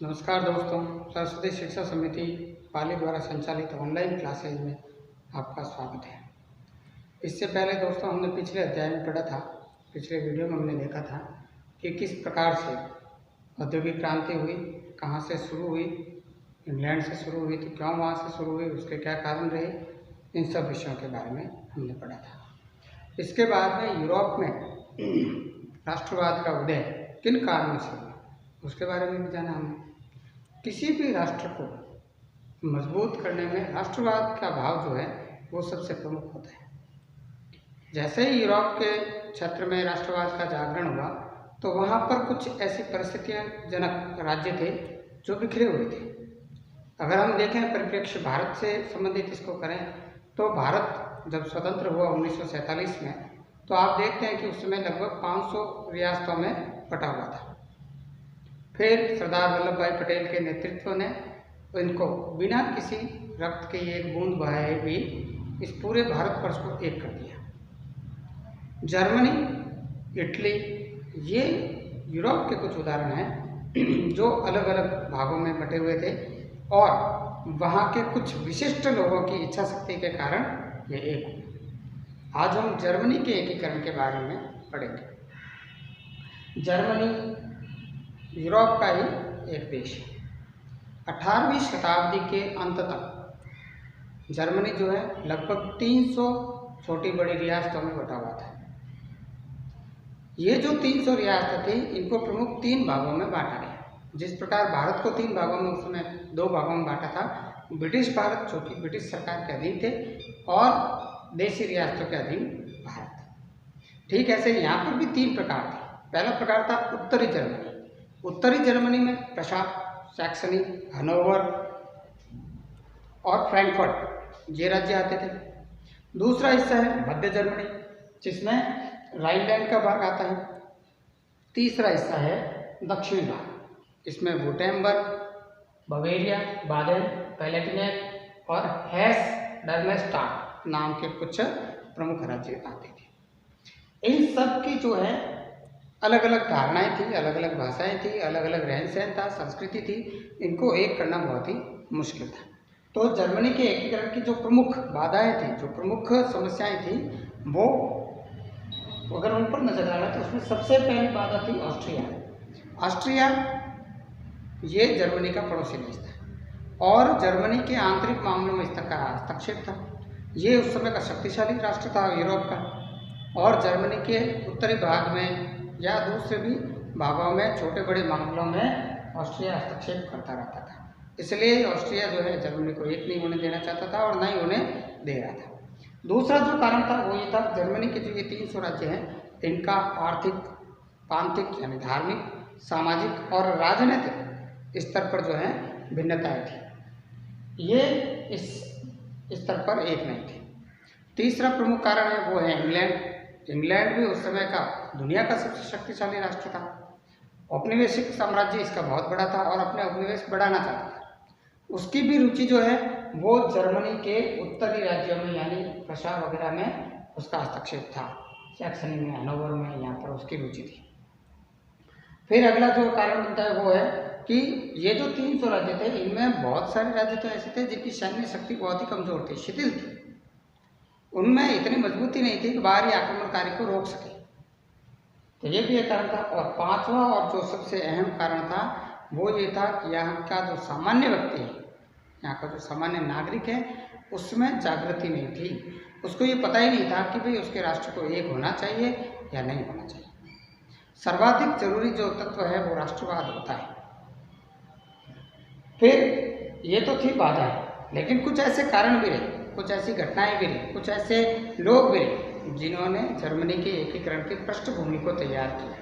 नमस्कार दोस्तों, सरस्वती शिक्षा समिति पाली द्वारा संचालित ऑनलाइन क्लासेज में आपका स्वागत है। इससे पहले दोस्तों हमने पिछले अध्याय में पढ़ा था, पिछले वीडियो में हमने देखा था कि किस प्रकार से औद्योगिक क्रांति हुई, कहाँ से शुरू हुई, इंग्लैंड से शुरू हुई थी, क्यों वहाँ से शुरू हुई, उसके क्या कारण रहे, इन सब विषयों के बारे में हमने पढ़ा था। इसके बाद में यूरोप में राष्ट्रवाद का उदय किन कारणों से हुआ, उसके बारे में भी जाना हमने। किसी भी राष्ट्र को मजबूत करने में राष्ट्रवाद का भाव जो है वो सबसे प्रमुख होता है। जैसे ही यूरोप के क्षेत्र में राष्ट्रवाद का जागरण हुआ तो वहाँ पर कुछ ऐसी परिस्थितियाँ जनक राज्य थे जो बिखरे हुए थे। अगर हम देखें परिप्रेक्ष्य भारत से संबंधित इसको करें तो भारत जब स्वतंत्र हुआ 1947 में, तो आप देखते हैं कि उस समय लगभग 500 रियासतों में बटा हुआ था। फिर सरदार वल्लभ भाई पटेल के नेतृत्व ने इनको बिना किसी रक्त की एक बूंद बहाए भी इस पूरे भारतवर्ष को एक कर दिया। जर्मनी, इटली, ये यूरोप के कुछ उदाहरण हैं जो अलग अलग भागों में बटे हुए थे और वहाँ के कुछ विशिष्ट लोगों की इच्छा शक्ति के कारण ये एक हुए। आज हम जर्मनी के एकीकरण के बारे में पढ़ेंगे। जर्मनी यूरोप का ही एक देश है। 18वीं शताब्दी के अंत तक जर्मनी जो है लगभग 300 छोटी बड़ी रियासतों में बटा हुआ था। ये जो 300 रियासतें थी इनको प्रमुख 3 भागों में बांटा गया। जिस प्रकार भारत को 3 भागों में, उसमें 2 भागों में बांटा था। ब्रिटिश भारत जो कि ब्रिटिश सरकार के अधीन थे और देशी रियासतों के अधीन भारत। ठीक ऐसे यहाँ पर भी 3 प्रकार थे। पहला प्रकार था उत्तरी जर्मनी। उत्तरी जर्मनी में प्रशा, सैक्सनी, हनोवर और फ्रैंकफर्ट ये राज्य आते थे। दूसरा हिस्सा है मध्य जर्मनी जिसमें राइनलैंड का भाग आता है। तीसरा हिस्सा है दक्षिणी भाग, इसमें वुटेम्बर्ग, बवेरिया, बादेन, पैलेटिनेट और हेस डर्मेस्टाट नाम के कुछ प्रमुख राज्य आते थे। इन सब की जो है अलग अलग धारणाएं थी, अलग अलग भाषाएं थी, अलग अलग रहन सहन था, संस्कृति थी। इनको एक करना बहुत ही मुश्किल था। तो जर्मनी के एकीकरण की जो प्रमुख बाधाएं थी, जो प्रमुख समस्याएं थी, वो अगर उन पर नजर डाला तो उसमें सबसे पहली बाधा थी ऑस्ट्रिया। ऑस्ट्रिया ये जर्मनी का पड़ोसी देश था और जर्मनी के आंतरिक मामलों में इसका हस्तक्षेप था। ये उस समय का शक्तिशाली राष्ट्र था यूरोप का और जर्मनी के उत्तरी भाग में या दूसरे भी भागों में छोटे बड़े मामलों में ऑस्ट्रिया हस्तक्षेप करता रहता था। इसलिए ऑस्ट्रिया जो है जर्मनी को एक नहीं होने देना चाहता था और न ही उन्हें दे रहा था। दूसरा जो कारण था वो ये था, जर्मनी के जो ये 300 राज्य हैं इनका आर्थिक, प्रांतिक यानी धार्मिक, सामाजिक और राजनीतिक स्तर पर जो है भिन्नताएं थी। ये इस स्तर पर एक नहीं थी। तीसरा प्रमुख कारण है वो है इंग्लैंड। इंग्लैंड भी उस समय का दुनिया का सबसे शक्तिशाली राष्ट्र था। औपनिवेशिक साम्राज्य इसका बहुत बड़ा था और अपने उपनिवेश बढ़ाना चाहता था। उसकी भी रुचि जो है वो जर्मनी के उत्तरी राज्यों में यानी प्रशा वगैरह में उसका हस्तक्षेप था। सैक्सनी में, हनोवर में, यहाँ पर उसकी रुचि थी। फिर अगला जो कारण बनता है वो है कि ये जो 300 राज्य थे इनमें बहुत सारे राज्य तो ऐसे थे जिनकी सैन्य शक्ति बहुत ही कमजोर थी, शिथिल थी। उनमें इतनी मजबूती नहीं थी कि बाहरी आक्रमणकारी को रोक सके। तो ये भी एक कारण था। और पांचवा और जो सबसे अहम कारण था वो ये था कि यहाँ का जो सामान्य व्यक्ति है, यहाँ का जो सामान्य नागरिक है, उसमें जागृति नहीं थी। उसको ये पता ही नहीं था कि भाई उसके राष्ट्र को एक होना चाहिए या नहीं होना चाहिए। सर्वाधिक जरूरी जो तत्व है वो राष्ट्रवाद होता है। फिर ये तो थी बाधा, लेकिन कुछ ऐसे कारण भी रहे, कुछ ऐसी घटनाएं भी रही, कुछ ऐसे लोग भी रहे जिन्होंने जर्मनी के एकीकरण की पृष्ठभूमि को तैयार किया।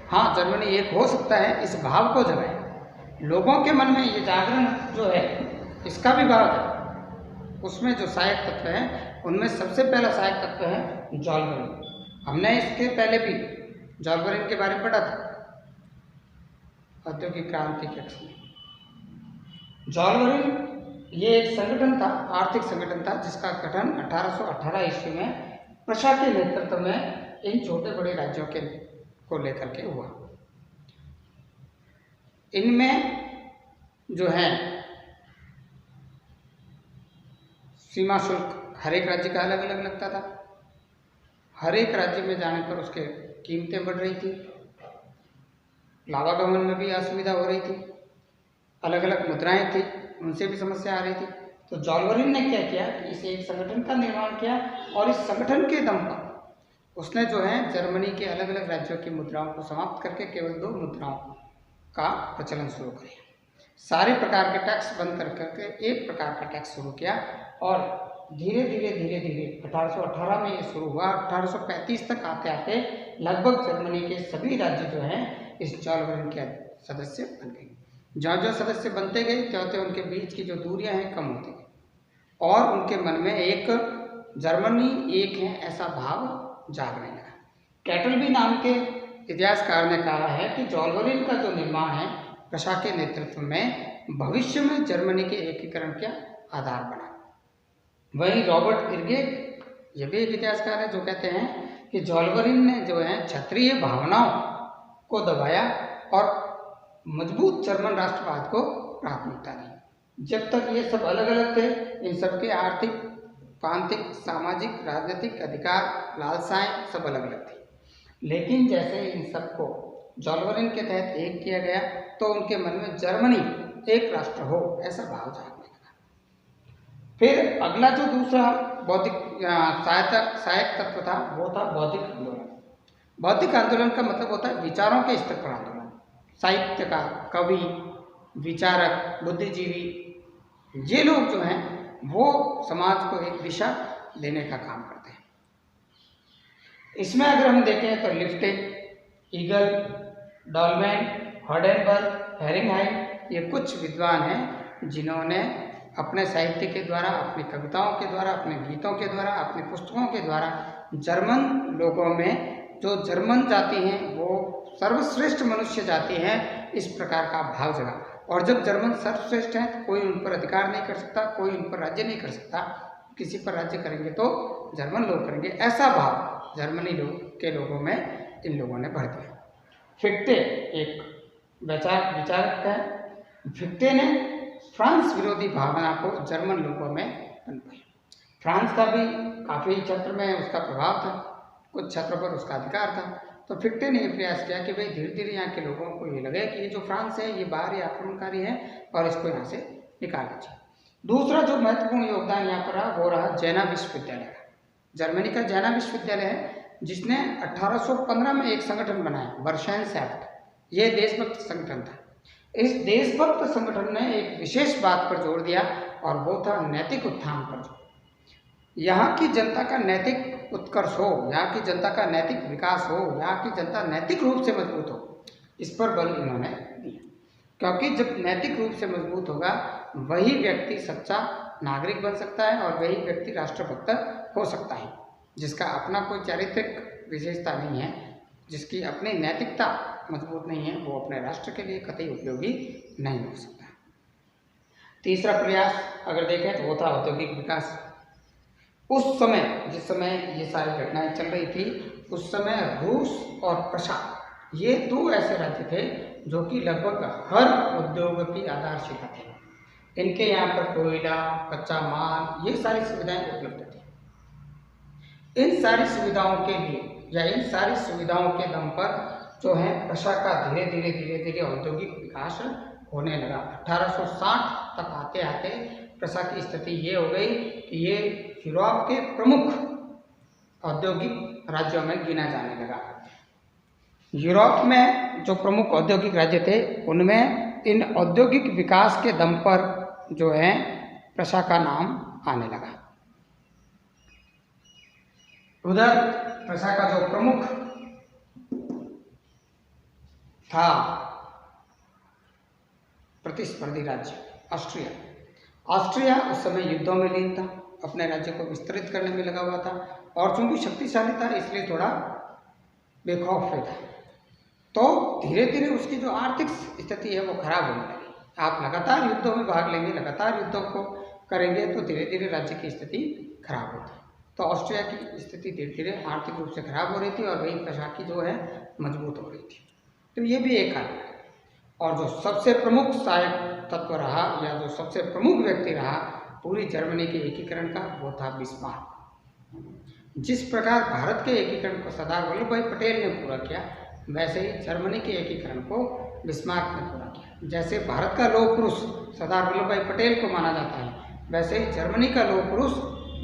हाँ, जर्मनी एक हो सकता है, इस भाव को जगाए। लोगों के मन में ये जागरण जो है इसका भी भाव है। उसमें जो सहायक तत्व है उनमें सबसे पहला सहायक तत्व है जॉलबरीन। हमने इसके पहले भी जॉलबरीन के बारे में पढ़ा था औद्योगिक क्रांति के समय। जॉलबरीन ये एक संगठन था, आर्थिक संगठन था, जिसका गठन 1818 ईस्वी में प्रशा के नेतृत्व में इन छोटे बड़े राज्यों के को लेकर के हुआ। इनमें जो है सीमा शुल्क हर एक राज्य का अलग अलग लगता था। हर एक राज्य में जाने पर उसके कीमतें बढ़ रही थी, आवागमन में भी असुविधा हो रही थी, अलग अलग मुद्राएं थी, उनसे भी समस्या आ रही थी। तो जॉलवरिन ने क्या किया कि इस एक संगठन का निर्माण किया और इस संगठन के दम पर उसने जो है जर्मनी के अलग अलग राज्यों की मुद्राओं को समाप्त करके केवल 2 मुद्राओं का प्रचलन शुरू किया। सारे प्रकार के टैक्स बंद कर करके एक प्रकार का टैक्स शुरू किया और धीरे धीरे 1818 में ये शुरू हुआ। 1835 तक आते आते लगभग जर्मनी के सभी राज्य जो हैं इस जॉलवरिन के सदस्य बन गए। जो सदस्य बनते गए त्यों उनके बीच की जो दूरियां हैं कम होती गई और उनके मन में एक जर्मनी एक है ऐसा भाव जागने लगा। कैटलबी नाम के इतिहासकार ने कहा है कि जॉलवरिन का जो निर्माण है प्रशा के नेतृत्व में भविष्य में जर्मनी के एकीकरण का आधार बना। वहीं रॉबर्ट इर्गेट ये भी एक इतिहासकार है जो कहते हैं कि जॉलवरिन ने जो है क्षत्रिय भावनाओं को दबाया और मजबूत जर्मन राष्ट्रवाद को प्राथमिकता दी। जब तक ये सब अलग अलग थे, इन सबके आर्थिक, प्रांतिक, सामाजिक, राजनीतिक अधिकार, लालसाएं सब अलग अलग थी। लेकिन जैसे इन सबको जॉलवरिन के तहत एक किया गया तो उनके मन में जर्मनी एक राष्ट्र हो ऐसा भाव जागने लगा। फिर अगला जो दूसरा बौद्धिक सहायक तत्व था वो था बौद्धिक आंदोलन। बौद्धिक आंदोलन का मतलब होता है विचारों के स्तर पर आंदोलन। साहित्यकार, कवि, विचारक, बुद्धिजीवी ये लोग जो हैं वो समाज को एक दिशा देने का काम करते हैं। इसमें अगर हम देखें तो लिफ्टे, ईगल, डॉलमैन, हॉडेनबर्ग, हेरिंगहाइम ये कुछ विद्वान हैं जिन्होंने अपने साहित्य के द्वारा, अपनी कविताओं के द्वारा, अपने गीतों के द्वारा, अपनी पुस्तकों के द्वारा जर्मन लोगों में जो जर्मन जाति हैं वो सर्वश्रेष्ठ मनुष्य जाति हैं इस प्रकार का भाव जगा। और जब जर्मन सर्वश्रेष्ठ हैं तो कोई उन पर अधिकार नहीं कर सकता, कोई उन पर राज्य नहीं कर सकता। किसी पर राज्य करेंगे तो जर्मन लोग करेंगे, ऐसा भाव जर्मनी के लोगों में इन लोगों ने भर दिया। फिक्टे एक विचारक है। फिक्टे ने फ्रांस विरोधी भावना को जर्मन लोगों में पनपाई। फ्रांस का भी काफ़ी क्षेत्र में उसका प्रभाव था, कुछ क्षेत्रों पर उसका अधिकार था। तो फिक्टे ने यह प्रयास किया कि भाई धीरे धीरे यहाँ के लोगों को ये लगे कि ये जो फ्रांस है ये बाहरी आक्रमणकारी है और इसको यहाँ से निकाल दीजिए। दूसरा जो महत्वपूर्ण योगदान यहाँ पर रहा वो रहा जैना विश्वविद्यालय का। जर्मनी का जैना विश्वविद्यालय है जिसने 1815 में एक संगठन बनाया, वर्शेंसैफ्ट। ये देशभक्त संगठन था। इस देशभक्त संगठन ने एक विशेष बात पर जोर दिया और वो था नैतिक उत्थान पर। यहाँ की जनता का नैतिक उत्कर्ष हो, यहाँ की जनता का नैतिक विकास हो, यहाँ की जनता नैतिक रूप से मजबूत हो, इस पर बल इन्होंने दिया। क्योंकि जब नैतिक रूप से मजबूत होगा वही व्यक्ति सच्चा नागरिक बन सकता है और वही व्यक्ति राष्ट्रभक्त हो सकता है, जिसका अपना कोई चारित्रिक विशेषता नहीं है, जिसकी अपनी नैतिकता मजबूत नहीं है, वो अपने राष्ट्र के लिए कतई उपयोगी नहीं हो सकता। तीसरा प्रयास अगर देखें तो वो था औद्योगिक विकास। उस समय जिस समय ये सारी घटनाएं चल रही थी उस समय रूस और प्रशा ये 2 ऐसे राज्य थे जो कि लगभग हर उद्योग की आधारशिला थे। इनके यहाँ पर कोयला, कच्चा माल ये सारी सुविधाएं उपलब्ध थी। इन सारी सुविधाओं के लिए या इन सारी सुविधाओं के दम पर जो है प्रशा का धीरे धीरे औद्योगिक विकास होने लगा। 1860 तक आते आते प्रशा की स्थिति ये हो गई कि ये यूरोप के प्रमुख औद्योगिक राज्यों में गिना जाने लगा। यूरोप में जो प्रमुख औद्योगिक राज्य थे उनमें इन औद्योगिक विकास के दम पर जो है प्रशा का नाम आने लगा। उधर प्रशा का जो प्रमुख था प्रतिस्पर्धी राज्य ऑस्ट्रिया उस समय युद्धों में लीन था, अपने राज्य को विस्तृत करने में लगा हुआ था और चूंकि शक्तिशाली था इसलिए थोड़ा बेखौफ था। तो धीरे धीरे उसकी जो आर्थिक स्थिति है वो खराब होने लगी। आप लगातार युद्धों में भाग लेंगे, लगातार युद्धों को करेंगे तो धीरे धीरे राज्य की स्थिति खराब होती है। तो ऑस्ट्रिया की स्थिति धीरे धीरे आर्थिक रूप से खराब हो रही थी और वही प्रशा की जो है मजबूत हो रही थी। तो ये भी एक कारण है। और जो सबसे प्रमुख सहायक तत्व रहा या जो सबसे प्रमुख व्यक्ति रहा पूरी जर्मनी के एकीकरण का, वो था बिस्मार्क। जिस प्रकार भारत के एकीकरण को सरदार वल्लभ भाई पटेल ने पूरा किया, वैसे ही जर्मनी के एकीकरण को बिस्मार्क ने पूरा किया। जैसे भारत का लौह पुरुष सरदार वल्लभ भाई पटेल को माना जाता है, वैसे ही जर्मनी का लौह पुरुष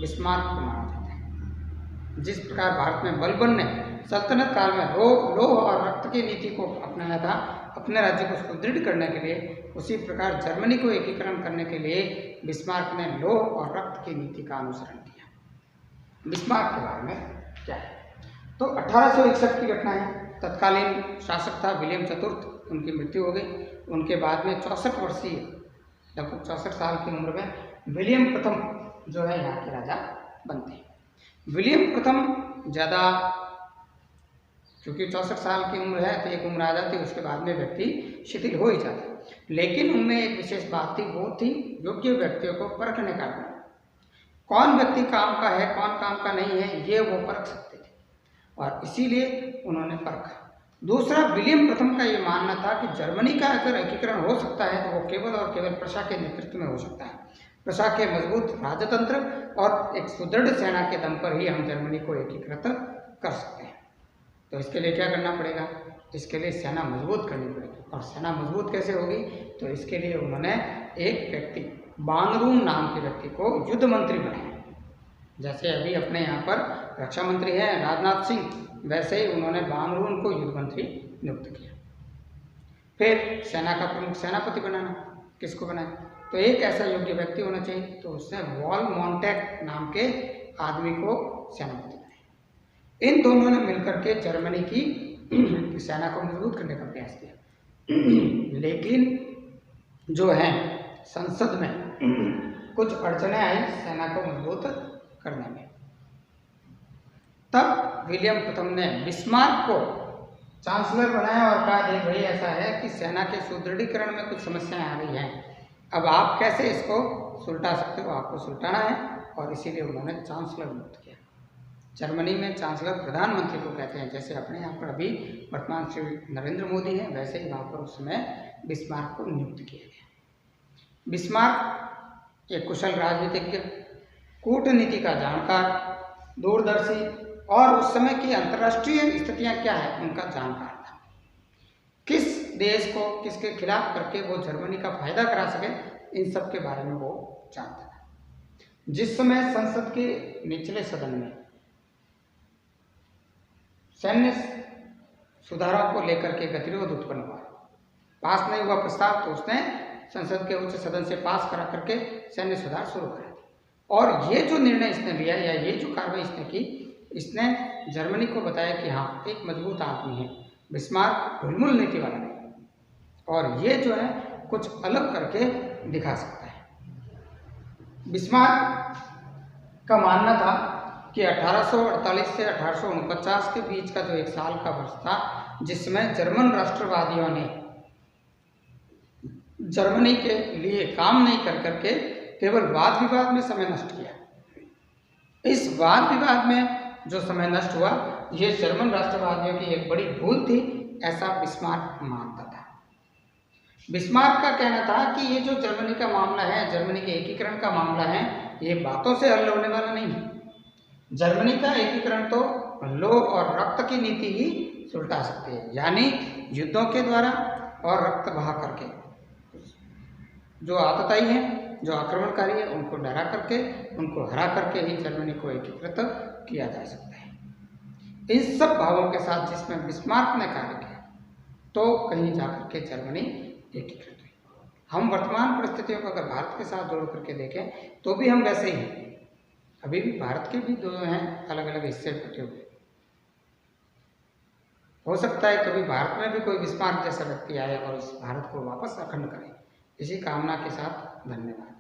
बिस्मार्क को माना जाता है। जिस प्रकार भारत में बलबन ने सल्तनत काल में लोह और रक्त की नीति को अपनाया था अपने राज्य को सुदृढ़ करने के लिए, उसी प्रकार जर्मनी को एकीकरण करने के लिए बिस्मार्क ने लोह और रक्त की नीति का अनुसरण किया। बिस्मार्क के बारे में क्या है, तो 1861 की घटना है। तत्कालीन शासक था विलियम चतुर्थ, उनकी मृत्यु हो गई। उनके बाद में 64 वर्षीय, लगभग 64 साल की उम्र में विलियम प्रथम जो है यहाँ के राजा बनते हैं। विलियम प्रथम ज़्यादा, क्योंकि 64 साल की उम्र है तो एक उम्र आ जाती है, उसके बाद में व्यक्ति शिथिल हो ही जाता है। लेकिन उनमें एक विशेष बात थी, वो थी योग्य व्यक्तियों को परखने का गुण। कौन व्यक्ति काम का है, कौन काम का नहीं है, ये वो परख सकते थे और इसीलिए उन्होंने परखा। दूसरा, विलियम प्रथम का ये मानना था कि जर्मनी का अगर एकीकरण हो सकता है तो वो केवल और केवल प्रशा के नेतृत्व में हो सकता है। प्रशा के मजबूत राजतंत्र और एक सुदृढ़ सेना के दम पर ही हम जर्मनी को एकीकृत कर सकते हैं। तो इसके लिए क्या करना पड़ेगा, इसके लिए सेना मजबूत करनी पड़ेगी। और सेना मजबूत कैसे होगी, तो इसके लिए उन्होंने एक व्यक्ति बानरूम नाम के व्यक्ति को युद्ध मंत्री बनाया। जैसे अभी अपने यहाँ पर रक्षा मंत्री हैं राजनाथ सिंह, वैसे ही उन्होंने बानरूम को युद्ध मंत्री नियुक्त किया। फिर सेना का प्रमुख सेनापति बनाना, किसको बनाया, तो एक ऐसा योग्य व्यक्ति होना चाहिए, तो उसने वॉलमोंटेक नाम के आदमी को सेनापति बनाया। इन दोनों ने मिलकर के जर्मनी की सेना को मजबूत करने का प्रयास किया। लेकिन जो है संसद में कुछ अड़चने आई सेना को मजबूत करने में। तब विलियम प्रथम ने बिस्मार्क को चांसलर बनाया और कहा, देख भाई ऐसा है कि सेना के सुदृढ़ीकरण में कुछ समस्याएं आ रही हैं, अब आप कैसे इसको सुलटा सकते हो, आपको सुलटाना है। और इसीलिए उन्होंने चांसलर नियुक्त किया। जर्मनी में चांसलर प्रधानमंत्री को कहते हैं, जैसे अपने यहाँ पर अभी वर्तमान श्री नरेंद्र मोदी हैं, वैसे ही वहाँ पर उस समय बिस्मार्क को नियुक्त किया गया। बिस्मार्क एक कुशल राजनीतिज्ञ, कूटनीति का जानकार, दूरदर्शी और उस समय की अंतर्राष्ट्रीय स्थितियां क्या है उनका जानकार था। किस देश को किसके खिलाफ करके वो जर्मनी का फायदा करा सके, इन सब के बारे में वो जानता था। जिस समय संसद के निचले सदन में सैन्य सुधारों को लेकर के गतिरोध उत्पन्न हुआ, पास नहीं हुआ प्रस्ताव, तो उसने संसद के उच्च सदन से पास करा करके सैन्य सुधार शुरू करे। और ये जो निर्णय इसने लिया या ये जो कार्रवाई इसने की, इसने जर्मनी को बताया कि हाँ एक मजबूत आदमी है, बिस्मार्क ढुलमुल नीति वाला नहीं, और ये जो है कुछ अलग करके दिखा सकता है। बिस्मार्क का मानना था कि 1848 से 1849 के बीच का जो एक साल का वर्ष था, जिसमें जर्मन राष्ट्रवादियों ने जर्मनी के लिए काम नहीं कर करके केवल वाद विवाद में समय नष्ट किया। इस वाद विवाद में जो समय नष्ट हुआ, ये जर्मन राष्ट्रवादियों की एक बड़ी भूल थी, ऐसा बिस्मार्क मानता था। बिस्मार्क का कहना था कि ये जो जर्मनी का मामला है, जर्मनी के एकीकरण का मामला है, ये बातों से हल होने वाला नहीं है। जर्मनी का एकीकरण तो लोह और रक्त की नीति ही सुलटा सकती है, यानी युद्धों के द्वारा और रक्त बहा करके जो आतताई हैं, जो आक्रमणकारी है, उनको डरा करके, उनको हरा करके ही जर्मनी को एकीकृत किया जा सकता है। इन सब भावों के साथ जिसमें बिस्मार्क ने कार्य किया, तो कहीं जाकर के जर्मनी एकीकृत हुई। हम वर्तमान परिस्थितियों को अगर भारत के साथ जोड़ करके देखें तो भी हम वैसे ही हैं। अभी भी भारत के भी दो हैं अलग अलग हिस्से बटे हुए। हो सकता है कभी भारत में भी कोई बिस्मार्क जैसा व्यक्ति आए और इस भारत को वापस अखंड करे। इसी कामना के साथ धन्यवाद।